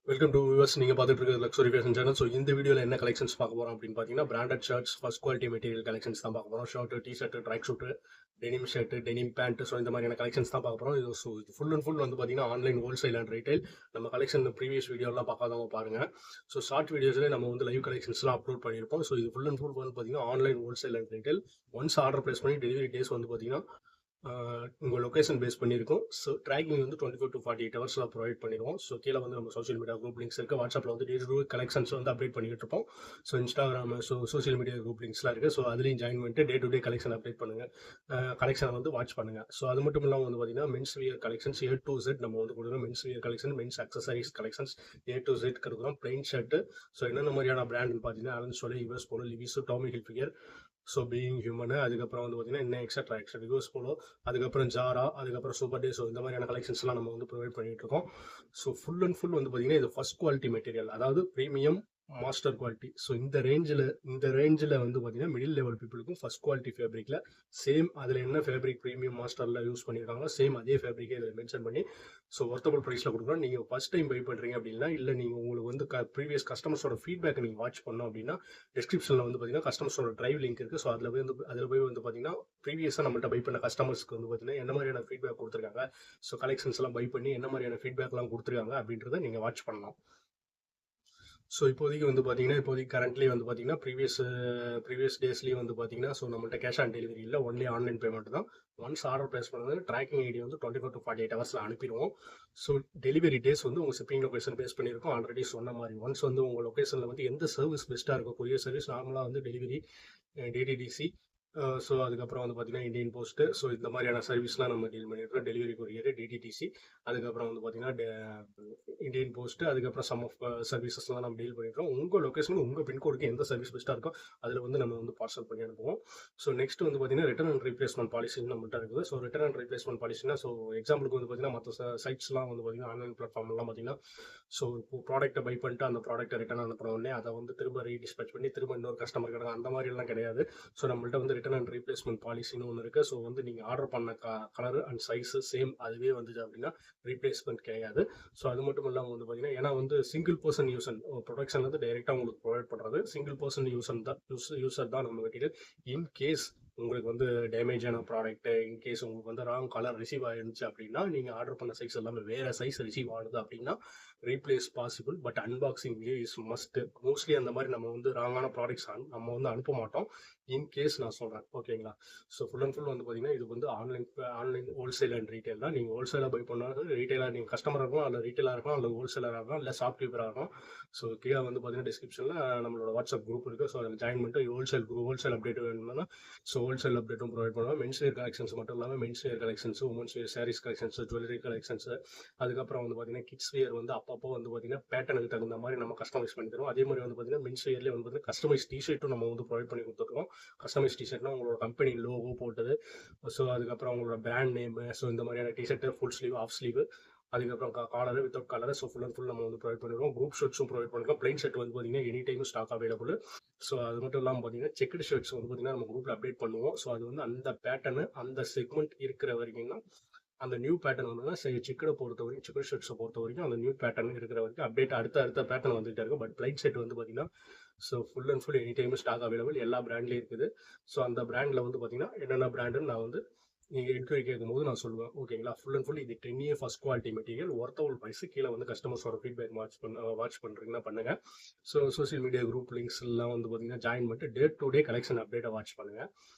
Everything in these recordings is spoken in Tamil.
Welcome to viewers. நீங்கள் பார்த்துட்டு இருக்கிறது லக்ஸுரி ஃபேஷன் சேனல். ஸோ இந்த வீடியோவில் என்ன கலெக்ஷன்ஸ் பார்க்க போகிறோம் அப்படின்னு பார்த்தீங்கன்னா, branded shirts, first quality material collections தான் பார்க்க போகிறோம். Shirt, T-shirt, track suit, denim shirt, denim pant. So இந்த மாதிரியான கலெக்ஷன்ஸ் தான் பார்க்க போகிறோம். இது ஃபுல் அண்ட் ஃபுல் வந்து பார்த்தீங்கன்னா ஆன்லைன் ஹோல்சேல் அண்ட் ரீட்டைல். நம்ம கலெக்ஷன் ப்ரீவியஸ் வீடியோலாம் பார்க்காதவங்க பாருங்கள். ஸோ ஷார்ட் வீடியோஸ்லேயே நம்ம வந்து லைவ் கலெக்ஷன்ஸ்லாம் அப்லோட் பண்ணியிருப்போம். ஸோ இது ஃபுல் அண்ட் ஃபுல் வந்து பார்த்தீங்கன்னா online wholesale and retail. Once order place பண்ணி டெலிவரி டேஸ் வந்து பார்த்தீங்கன்னா உங்கள் லொக்கேஷன் பேஸ் பண்ணியிருக்கோம். ஸோ ட்ராக்கிங் வந்து 24 to 48 ஹவர்ஸில் ப்ரொவைட் பண்ணிடுவோம். ஸோ கீழே வந்து நம்ம சோஷியல் மீடியா குரூப் லிங்க்ஸ் இருக்குது. வாட்ஸ்அப்பில் வந்து டே டு டே கலெக்ஷன்ஸ் வந்து அப்டேட் பண்ணிட்டு இருப்போம். So Instagram, social media group லிங்க்ஸ்லாம் இருக்குது. ஸோ அதுலேயும் ஜாயின் பண்ணிட்டு day to day collection update பண்ணுங்கள். கலெக்ஷனை வந்து வாட்ச் பண்ணுங்கள். ஸோ அது மட்டும் இல்லாமல் வந்து பார்த்தீங்கன்னா men's wear collections A to Z நம்ம வந்து கொடுக்குறோம். Men's wear collection, men's accessories collections A to Z கொடுக்குறோம். Plain shirt. ஸோ என்னென்ன மாதிரியான பிராண்ட்னு பார்த்தீங்கன்னா Allen Solly, US Polo, Levi's, Tommy Hilfiger, so Being Human, அதுக்கப்புறம் வந்து பார்த்தீங்கன்னா இன்னும் எக்ஸட்ரா யூஎஸ் போலோ, அதுக்கப்புறம் ஜாரா, அதுக்கப்புறம் சூப்பர் டே. ஸோ இந்த மாதிரியான கலெக்ஷன்ஸ்லாம் நம்ம வந்து ப்ரொவைட் பண்ணிட்டு இருக்கோம். ஸோ ஃபுல் அண்ட் ஃபுல் வந்து பார்த்தீங்கன்னா இது ஃபர்ஸ்ட் குவாலிட்டி மெட்டீரியல், அதாவது ப்ரீமியம் மாஸ்டர் குவாலிட்டி. ஸோ இந்த ரேஞ்சில் வந்து பார்த்தீங்கன்னா மிடில் லெவல் பீப்புளுக்கும் ஃபர்ஸ்ட் குவாலிட்டி ஃபேப்ரிக்கில் சேம் அதில் என்ன ஃபேப்ரிக் ப்ரீமியம் மாஸ்டரில் யூஸ் பண்ணியிருக்காங்களோ சேம் அதே ஃபேப்ரிக்கே இதில் மென்ஷன் பண்ணி ஸோ ஒர்த்தபிள் ப்ரைஸில் கொடுக்குறோம். நீங்கள் ஃபஸ்ட் டைம் பை பண்ணுறீங்க அப்படின்னா, இல்லை நீங்கள் உங்களுக்கு வந்து ப்ரீவியஸ் கஸ்டமர்ஸோட ஃபீட்பேக் நீங்கள் வாட்ச் பண்ணோம் அப்படின்னா, டிஸ்கிரிப்ஷனில் வந்து பார்த்தீங்கன்னா கஸ்டமர்ஸோட ட்ரைவ் லிங்க் இருக்குது. ஸோ அதில் போய் வந்து பார்த்தீங்கன்னா ப்ரீவியஸாக நம்மள்ட்ட பை பண்ண கஸ்டமர்ஸ்க்கு வந்து பார்த்தீங்கன்னா என்ன மாதிரியான ஃபீட்பேக் கொடுத்துருக்காங்க, ஸோ கலெக்ஷன்ஸ் எல்லாம் பை பண்ணி என்ன மாதிரியான ஃபீட்பேக்லாம் கொடுத்துருக்காங்க அப்படின்றத நீங்கள் வாட்ச் பண்ணலாம். ஸோ இப்போதைக்கு வந்து பார்த்தீங்கன்னா கரண்ட்லி வந்து பார்த்தீங்கன்னா ப்ரீவியஸ் டேஸ்லேயும் வந்து பார்த்தீங்கன்னா ஸோ நம்மள்ட்ட கேஷ் ஆன் டெலிவரி இல்லை, ஒன்லி ஆன்லைன் பேமெண்ட் தான். ஒன்ஸ் ஆர்டர் ப்ளேஸ் பண்ணது ட்ராக்கிங் ஐடி வந்து 24 to 48 ஹவர்ஸில் அனுப்பிடுவோம். ஸோ டெலிவரி டேஸ் வந்து உங்கள் ஷிப்பிங் லொக்கேஷன் பேஸ் பண்ணியிருக்கோம். ஆல்ரெடி சொன்ன மாதிரி ஒன்ஸ் வந்து உங்கள் லொக்கேஷனில் வந்து எந்த சர்வீஸ் பெஸ்ட்டாக இருக்கும், கொரியர் சர்வீஸ் நார்மலாக வந்து டெலிவரி, டிடிடிசி, ஸோ அதுக்கப்புறம் வந்து பார்த்தீங்கன்னா இந்தியன் போஸ்ட்டு. ஸோ இந்த மாதிரியான சர்வீஸ்லாம் நம்ம டீல் பண்ணியிருக்கோம். டெலிவரி கொரியர், டிடிடிசி, அதுக்கப்புறம் வந்து பார்த்தீங்கன்னா இந்தியன் போஸ்ட்டு, அதுக்கப்புறம் சம் ஆஃப் சர்வீசஸ்லாம் நம்ம டீல் பண்ணியிருக்கோம். உங்கள் லொக்கேஷனுக்கு உங்கள் பின்கோடுக்கு எந்த சர்வீஸ் பெஸ்ட்டாக இருக்கோ அதில் வந்து நம்ம வந்து பார்சல் பண்ணி அனுப்புவோம். ஸோ நெக்ஸ்ட் வந்து பார்த்தீங்கன்னா ரிட்டர்ன் அண்ட் ரீப்ளேஸ்மெண்ட் பாலிசின்னு நம்மகிட்ட இருக்குது. ஸோ ரிட்டர்ன் அண்ட் ரீப்ளேஸ்மெண்ட் பாலிசினா, ஸோ எக்ஸாம்பிளுக்கு வந்து பார்த்தீங்கன்னா மற்ற சைட்ஸ்லாம் வந்து பார்த்தீங்கன்னா ஆன்லைன் பிளாட்ஃபார்ம்லாம் பார்த்தீங்கன்னா ஸோ இப்போ ப்ராடக்ட்டை பை பண்ணிட்டு அந்த ப்ராடக்ட்டை ரிட்டர்ன் அனுப்புன உடனே அதை வந்து திரும்ப ரீடிஸ்பேச் பண்ணி திரும்ப இன்னொரு கஸ்டமர் கிட்ட அந்த மாதிரிலாம் கிடையாது. ஸோ நம்மள்ட்ட வந்து ரிட்டர்ன் அண்ட் ரீப்ளேஸ்மெண்ட் பாலிசின்னு ஒன்று இருக்குது. ஸோ வந்து நீங்கள் ஆர்டர் பண்ண கலர் அண்ட் சைஸு சேம் அதுவே வந்துச்சு அப்படின்னா ரீப்ளேஸ்மெண்ட் கிடையாது. ஸோ அது மட்டும் இல்லாமல் வந்து பார்த்தீங்கன்னா ஏன்னா வந்து சிங்கிள் பர்சன் ப்ரொடக்ஷன் வந்து டைரெக்டாக உங்களுக்கு ப்ரொவைட் பண்ணுறது சிங்கிள் பர்சன் யூசர் தான் நம்ம மெட்டீரியல். இன் கேஸ் உங்களுக்கு வந்து டேமேஜான ப்ராடக்ட்டு, இன்கேஸ் உங்களுக்கு வந்து ராங் கலர் ரிசீவ் ஆயிருந்துச்சு அப்படின்னா, நீங்கள் ஆர்டர் பண்ண சைஸ் எல்லாமே வேறு சைஸ் ரிசீவ் ஆகுது அப்படின்னா replace possible. But unboxing is must. Mostly அந்த மாதிரி நம்ம வந்து ராங்கான ப்ராடக்ட்ஸ் நம்ம வந்து அனுப்ப மாட்டோம். இன் கேஸ் நான் சொல்கிறேன், ஓகேங்களா? ஸோ ஃபுல் அண்ட் ஃபுல் வந்து பார்த்தீங்கன்னா இது வந்து ஆன்லைன் ஹோல்சேல் அண்ட் ரீட்டைல் தான். நீங்கள் ஹோல்சேலாக பை பண்ணாலும் ரீட்டைலாக நீங்கள் கஸ்டமராக இருக்கலாம், அல்ல ரீட்டைலாக இருக்கலாம், அல்ல ஹோல்சேலராக இருக்கலாம், இல்லை ஷாப்கீப்பராக இருக்கலாம். ஸோ கீழே வந்து பார்த்தீங்கன்னா டிஸ்கிரிப்ஷனில் நம்மளோட வாட்ஸ்அப் குரூப் இருக்குது. ஸோ அதில் ஜாயின் பண்ணிட்டு ஹோல்சேல் அப்டேட் வேணும்னா ஸோ ஹோல்சேல் அப்டேட்டும் ப்ரொவைட் பண்ணுவோம். மென்ஸ் வேர் கலெக்ஷன்ஸ் மட்டும் இல்லாமல் மென்ஸ் வேர் collections, women's wear saris collections, jewellery collections, அதுக்கப்புறம் வந்து பார்த்தீங்கன்னா கிட்ஸ் வேர் வந்து அப்பப்போ வந்து பார்த்தீங்கன்னா பேட்டர்னுக்கு தகுந்த மாதிரி நம்ம கஸ்டமைஸ் பண்ணி தருவோம். அதே மாதிரி வந்து பார்த்தீங்கன்னா மென்ஸ் வேர்லேயே வந்து பார்த்தீங்கன்னா கஸ்டமைஸ் டிஷர்ட்டும் நம்ம வந்து ப்ரொவைட் பண்ணி கொடுத்துருக்கோம். கஸ்டமைஸ் டிஷர்ட்னா உங்களோட கம்பெனி லோகோ போட்டது, ஸோ அதுக்கப்புறம் உங்களோட பிராண்ட் நேமு, ஸோ இந்த மாதிரியான t-shirt full sleeve, half sleeve, அதுக்கப்புறம் collar without collar. So full and full நம்ம வந்து ப்ரொவைட் பண்ணிடுவோம். குரூப் ஷர்ட்ஸும் ப்ரொவைட் பண்ணிருக்கோம். பிளைன் ஷர்ட் வந்து பார்த்தீங்கன்னா any time stock available. So அது மட்டும் இல்லாமல் பார்த்தீங்கன்னா செக்குடு ஷர்ட்ஸ் வந்து பார்த்தீங்கன்னா நம்ம குரூப்பில் அப்டேட் பண்ணுவோம். ஸோ அது வந்து அந்த பேட்டர்னு அந்த செக்மெண்ட் இருக்கிற வரைக்கும் தான் அந்த நியூ பேட்டர்ன் வந்து செக்குடை பொறுத்த வரைக்கும், செக்குடு ஷர்ட்ஸை பொறுத்த வரைக்கும் அந்த நியூ பேட்டர்ன் இருக்கிற வரைக்கும் அப்டேட் அடுத்த பேட்டர்ன் வந்துகிட்டே இருக்கும். பட் பிளைன் ஷர்ட் வந்து பார்த்தீங்கன்னா so full and full any time stock available, எல்லா பிராண்ட்லேயும் இருக்குது. ஸோ அந்த பிராண்டில் வந்து பார்த்தீங்கன்னா என்னென்ன பிராண்டுன்னு நான் வந்து நீங்கள் என்கொயரி கேட்கும்போது நான் சொல்லுவேன், ஓகேங்களா? ஃபுல் அண்ட் ஃபுல் இது 10 year first quality material, worthable price. கீழே வந்து கஸ்டமர்ஸோட ஃபீட்பேக் வாட்ச் பண்ணுறீங்கன்னா பண்ணுங்கள். So social media group links எல்லாம் வந்து பார்த்தீங்கன்னா ஜாயின் பண்ணிட்டு டே டு டே கலெக்ஷன் அப்டேட்டை வாட்ச் பண்ணுங்கள்.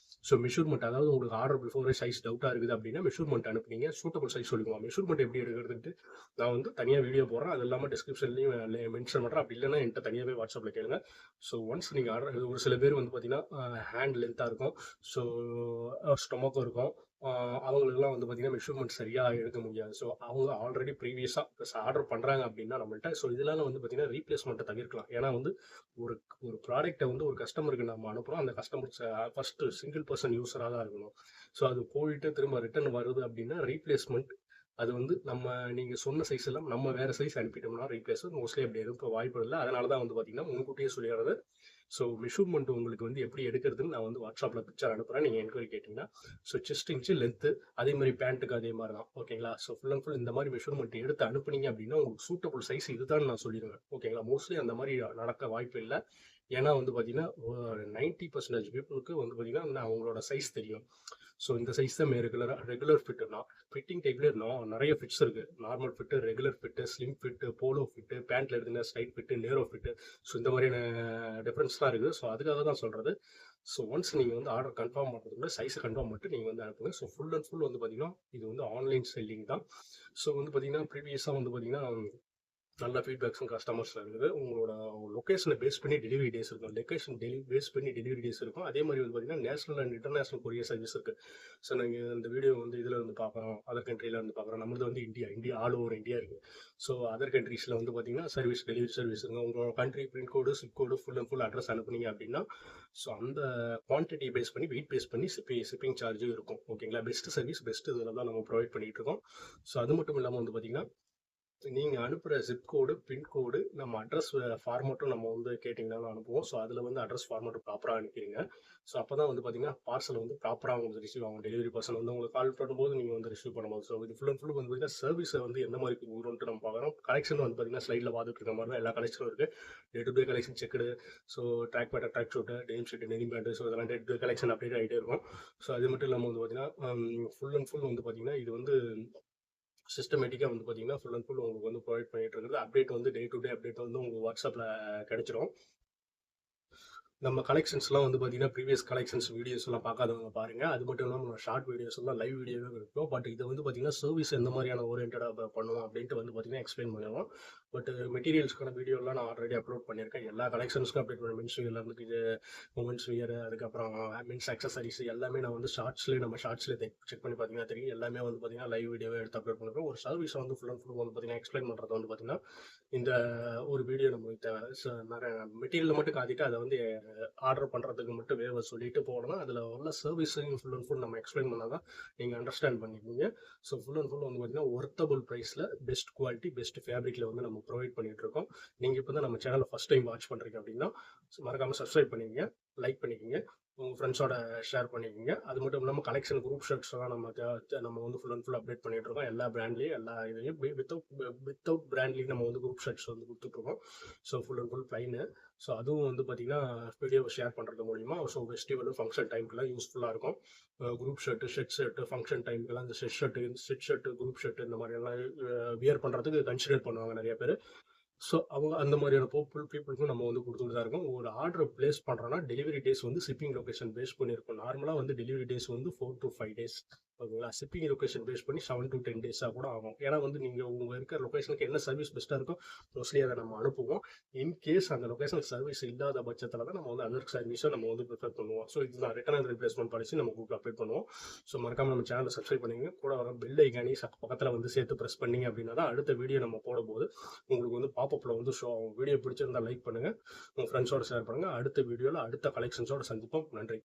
ஸோ மெஷர்மெண்ட், அதாவது உங்களுக்கு ஆர்டர் பிஃபோரே சைஸ் டவுட்டாக இருக்குது அப்படின்னா மெஷர்மெண்ட் அனுப்புனீங்க, சூட்டபிள் சைஸ் சொல்லிக்குவோம். மெஷர்மெண்ட் எப்படி எடுக்கிறதுன்ட்டு நான் வந்து தனியாக வீடியோ போடுறேன், அது இல்லாமல் டிஸ்கிரிப்ஷன்லையும் மென்ஷன் பண்ணுறேன். அப்படி இல்லைன்னா என்கிட்ட தனியாகவே வாட்ஸ்அப்பில் கேளுங்க. ஸோ ஒன்ஸ் நீங்கள் ஆர்டர், ஒரு சில பேர் வந்து பார்த்தீங்கன்னா ஹேண்ட் லென்த்தாக இருக்கும், ஸோ ஸ்டொமக்கும் இருக்கும், அவங்களுக்குலாம் வந்து பார்த்தீங்கன்னா மெஷர்மெண்ட் சரியாக எடுக்க முடியாது. ஸோ அவங்க ஆல்ரெடி ப்ரீவியஸாக ஆர்டர் பண்ணுறாங்க அப்படின்னா நம்மள்ட்ட, ஸோ இதெல்லாம் வந்து பார்த்தீங்கன்னா ரீப்ளேஸ்மெண்ட்டை தவிர்க்கலாம். ஏன்னா வந்து ஒரு ஒரு ப்ராடக்ட்டை வந்து ஒரு கஸ்டமருக்கு நம்ம அனுப்புகிறோம், அந்த கஸ்டமர் ஃபஸ்ட்டு சிங்கிள் பர்சன் யூஸராக தான் இருக்கணும். ஸோ அது போயிட்டு திரும்ப ரிட்டர்ன் வருது அப்படின்னா ரீப்ளேஸ்மெண்ட் அது வந்து நீங்கள் சொன்ன சைஸ் எல்லாம் நம்ம வேறு சைஸ் அனுப்பிட்டோம்னா ரீப்ளேஸ் மோஸ்ட்லி அப்படி எதுவும் இப்போ வாய்ப்பு இல்லை. அதனால தான் வந்து பார்த்தீங்கன்னா முன்கூட்டியே சொல்லிடுறது. ஸோ மெஷர்மெண்ட் உங்களுக்கு வந்து எப்படி எடுக்கிறதுன்னு நான் வந்து வாட்ஸ்அப்பில் பிக்சர் அனுப்புகிறேன். நீங்கள் என்கொயரி கேட்டிங்கன்னா. ஸோ செஸ்ட் இன்ச்சு லென்த்து அதே மாதிரி பேண்ட்டுக்கு அதே மாதிரி தான். ஓகேங்களா? ஸோ ஃபுல் அண்ட் ஃபுல் இந்த மாதிரி மெஷர்மெண்ட் எடுத்து அனுப்புனீங்க அப்படின்னா உங்களுக்கு சூட்டபிள் சைஸ் இதுதான் நான் சொல்லிடுவேன். ஓகேங்களா? மோஸ்ட்லி அந்த மாதிரி நடக்க வாய்ப்பு இல்லை. ஏன்னா வந்து பார்த்தீங்கன்னா 90% பீப்புளுக்கு வந்து பார்த்தீங்கன்னா நான் அவங்களோட சைஸ் தெரியும். ஸோ இந்த சைஸ் தான் ரெகுலர் ஃபிட்டுனா ஃபிட்டிங் டைப்லேயே நிறைய ஃபிட்ஸ் இருக்குது. Normal fit, regular fit, slim fit, polo fit, பேண்ட்டில் எடுத்தீங்கன்னா straight fit, narrow fit. So இந்த மாதிரியான டிஃப்ரென்ஸ்லாம் இருக்குது. ஸோ அதுக்காக தான் சொல்கிறது. ஸோ ஒன்ஸ் நீங்கள் வந்து ஆர்டர் கன்ஃபார்ம் பண்ணுறதுக்குள்ள சைஸை கன்ஃபார்ம் பண்ணிட்டு நீங்கள் வந்து அனுப்புங்க. ஸோ ஃபுல் அண்ட் ஃபுல் வந்து பார்த்தீங்கன்னா இது வந்து ஆன்லைன் செல்லிங் தான். ஸோ வந்து பார்த்தீங்கன்னா ப்ரீவியஸாக வந்து பார்த்தீங்கன்னா நல்ல ஃபீட்பேக்ஸும் கஸ்டமர்ஸில் இருக்குது. உங்களோட லொக்கேஷனை பேஸ் பண்ணி டெலிவரி டேஸ் இருக்கும். லொக்கேஷன் பேஸ் பண்ணி டெலிவரி டேஸ் இருக்கும். அதே மாதிரி வந்து பார்த்தீங்கன்னா national and international courier service இருக்குது. ஸோ நாங்கள் இந்த வீடியோ வந்து இதில் வந்து பார்க்குறோம், அதர் கண்ட்ரியில் வந்து பார்க்குறோம். நம்மளது வந்து இந்தியா ஆல் ஓவர் இந்தியா இருக்குது. ஸோ அதர் கண்ட்ரீஸில் வந்து பார்த்தீங்கன்னா டெலிவரி சர்வீஸ் இருக்குது. உங்களோட country pin code, zip code, full and full address அனுப்புனீங்க அப்படின்னா ஸோ அந்த குவான்டிட்டி பேஸ் பண்ணி வெயிட் பேஸ் பண்ணி ஷிப்பிங் சார்ஜும் இருக்கும். ஓகேங்களா? பெஸ்ட் சர்வீஸ் பெஸ்ட் இதில் தான் நம்ம ப்ரொவைட் பண்ணிகிட்டு இருக்கோம். ஸோ அது மட்டும் இல்லாமல் வந்து பார்த்தீங்கன்னா நீங்கள் அனுப்புகிற ஜிப் கோடு, பின்கோடு, நம்ம அட்ரஸ் ஃபார்மேட்டும் நம்ம வந்து கேட்டிங்கனாலும் அனுப்புவோம். ஸோ அதில் வந்து அட்ரஸ் ஃபார்மேட்டும் ப்ராப்பராக அனுப்பிடுங்க. ஸோ அப்போ தான் வந்து பார்த்தீங்கன்னா பார்சல் வந்து ப்ராப்பராக உங்களுக்கு ரிசீவ் ஆகும். டெலிவரி பர்சன் வந்து உங்களுக்கு கால் பண்ணும்போது நீங்கள் வந்து ரிசீவ் பண்ணும்போது. ஸோ இது ஃபுல் அண்ட் ஃபுல் வந்து பார்த்தீங்கன்னா சர்வீஸை வந்து எந்த மாதிரி வரும்ன்ட்டு நம்ம பார்க்குறோம். கலெக்ஷன் வந்து பார்த்தீங்கன்னா ஸ்லைடில் பார்த்துட்டு இருக்க மாதிரி தான் எல்லா கலெக்ஷனும் இருக்குது. Day to day collection checked. So track pattern, track suit, denim shirt, denim pant. So இதெல்லாம் day to day collection update ஆகிட்டே இருக்கும். ஸோ அது மட்டும் இல்லாமல் வந்து பார்த்தீங்கன்னா ஃபுல் அண்ட் ஃபுல் வந்து பார்த்தீங்கன்னா இது வந்து சிஸ்டமேட்டிக்காக வந்து பார்த்தீங்கன்னா ஃபுல் அண்ட் ஃபுல் உங்களுக்கு வந்து ப்ரொவைட் பண்ணிட்டு இருக்குது. அப்டேட் வந்து டே டு டே அப்டேட் வந்து உங்களுக்கு வாட்ஸ்அப்பில் கிடைச்சிரும். நம்ம கலெக்ஷன்ஸ்லாம் வந்து பார்த்தீங்கன்னா ப்ரீவியஸ் கலெக்ஷன்ஸ் வீடியோஸ் எல்லாம் பார்க்காதவங்க பாருங்கள். அது மட்டும் இல்லாமல் நம்ம ஷார்ட் வீடியோஸ் எல்லாம் லைவ் வீடியோவே இருக்கும். பட் இது வந்து பார்த்தீங்கன்னா சர்வீஸ் எந்த மாதிரியான ஓரியன்டாக பண்ணுவோம் அப்படின்ட்டு வந்து பார்த்தீங்கன்னா எக்ஸ்பிளைன் பண்ணுவோம். பட் மெட்டீரியல்ஸ்க்கான வீடியோலாம் நான் ஆல்ரெடி அப்லோட் பண்ணியிருக்கேன். எல்லா கலெக்ஷன்ஸ்க்கும் அப்டேட் பண்ண மென்ஸ் வியர்ல இருந்து இது உமன்ஸ் வியர், அதுக்கப்புறம் மென்ஸ் அக்சசரிஸ் எல்லாமே நான் வந்து நம்ம ஷார்ட்ஸ்லேயே செக் பண்ணி பார்த்தீங்கன்னா தெரியும். எல்லாமே வந்து பார்த்தீங்கன்னா லைவ் வீடியோவே எடுத்து அப்லோட் பண்ணிருக்கோம். ஒரு சர்வீஸ் வந்து ஃபுல் அண்ட் ஃபுல் வந்து பார்த்தீங்கன்னா எக்ஸ்பிளைன் பண்ணுறது வந்து பார்த்தீங்கன்னா இந்த ஒரு வீடியோ நம்மளுக்கு தேவை. நிறைய மெட்டீரியல் மட்டும் காட்டிட்டு அதை வந்து ஆர்டர் பண்ணுறதுக்கு மட்டும் வேவ சொல்லிட்டு போனோம்னா அதில் உள்ள சர்வீஸையும் ஃபுல் அண்ட் ஃபுல் நம்ம எக்ஸ்பிளைன் பண்ணால் தான் நீங்கள் அண்டர்ஸ்டாண்ட் பண்ணிப்பீங்க. ஸோ ஃபுல் அண்ட் ஃபுல் வந்து பார்த்தீங்கன்னா ஒர்த்தபிள் ப்ரைஸில் பெஸ்ட் குவாலிட்டி பெஸ்ட் ஃபேப்ரிக்கில் வந்து நம்ம ப்ரொவைட் பண்ணிட்டு இருக்கோம். நீங்கள் இப்போ தான் நம்ம சேனலை ஃபஸ்ட் டைம் வாட்ச் பண்ணுறீங்க அப்படின்னா மறக்காமல் சப்ஸ்கிரைப் பண்ணிக்கங்க, லைக் பண்ணிக்கங்க, உங்கள் ஃப்ரெண்ட்ஸோட ஷேர் பண்ணிக்கோங்க. அது மட்டும் இல்லாமல் கலெக்ஷன் குரூப் ஷர்ட்ஸ்லாம் நம்ம வந்து ஃபுல் அண்ட் ஃபுல் அப்டேட் பண்ணிட்டு இருக்கோம். எல்லா பிராண்ட்லேயும் எல்லா இதையும் வித்தவுட் பிராண்ட்லேயும் நம்ம வந்து குரூப் ஷர்ட்ஸ் வந்து கொடுத்துட்ருக்கோம். So full and full plain. So அதுவும் வந்து பார்த்தீங்கன்னா வீடியோவை ஷேர் பண்ணுறது மூலிமா ஸோ ஃபெஸ்டிவல் ஃபங்க்ஷன் டைமுக்குலாம் யூஸ்ஃபுல்லாக இருக்கும். குரூப் ஷர்ட்டு, ஷர்ட்டு ஃபங்க்ஷன் டைமுக்குலாம் இந்த செட் ஷர்ட்டு, குரூப் ஷர்ட்டு இந்த மாதிரியெல்லாம் வியர் பண்ணுறதுக்கு கன்சிடர் பண்ணுவாங்க நிறைய பேர். ஸோ அவங்க அந்த மாதிரியான பீப்புளுக்கும் நம்ம வந்து கொடுத்துட்டு தான் இருக்கோம். ஒரு ஆர்டர் பிளேஸ் பண்ணுறோன்னா டெலிவரி டேஸ் வந்து ஷிப்பிங் லொக்கேஷன் பேஸ் பண்ணியிருக்கோம். நார்மலாக வந்து டெலிவரி டேஸ் வந்து 4 to 5 days. ஓகேங்களா? ஷிப்பிங் லொக்கேஷன் பேஸ் பண்ணி 7 to 10 days கூட ஆகும். ஏன்னா வந்து நீங்கள் உங்கள் இருக்கிற லொக்கேஷனுக்கு என்ன சர்வீஸ் பெஸ்ட்டாக இருக்கோ மோஸ்ட்லி அதை நம்ம அனுப்புவோம். இன்கேஸ் அந்த லொக்கேஷனுக்கு சர்வீஸ் இல்லாத பட்சத்தில் தான் நம்ம வந்து அதர் சர்வீஸை நம்ம வந்து ப்ரிஃபர் பண்ணுவோம். ஸோ இதுதான் ரிட்டர்ன் அண்ட் ரீப்ளேஸ்மெண்ட் பாலிசி நம்ம குரூப்பில் அப்டேட் பண்ணுவோம். ஸோ மறக்காமல் நம்ம சேனலை சப்ஸ்கிரைப் பண்ணிங்க. கூட வர பெல் ஐக்கானி பக்கத்தில் வந்து சேர்த்து ப்ரெஸ் பண்ணிங்க அப்படின்னா தான் அடுத்த வீடியோ நம்ம போடும்போது உங்களுக்கு வந்து பாப்பப்பில் வந்து ஷோ ஆகும். வீடியோ பிடிச்சிருந்தா லைக் பண்ணுங்கள், உங்கள் ஃப்ரெண்ட்ஸோட ஷேர் பண்ணுங்கள். அடுத்த வீடியோவில் அடுத்த கலெக்ஷன்ஸோட சந்திப்போம். நன்றி.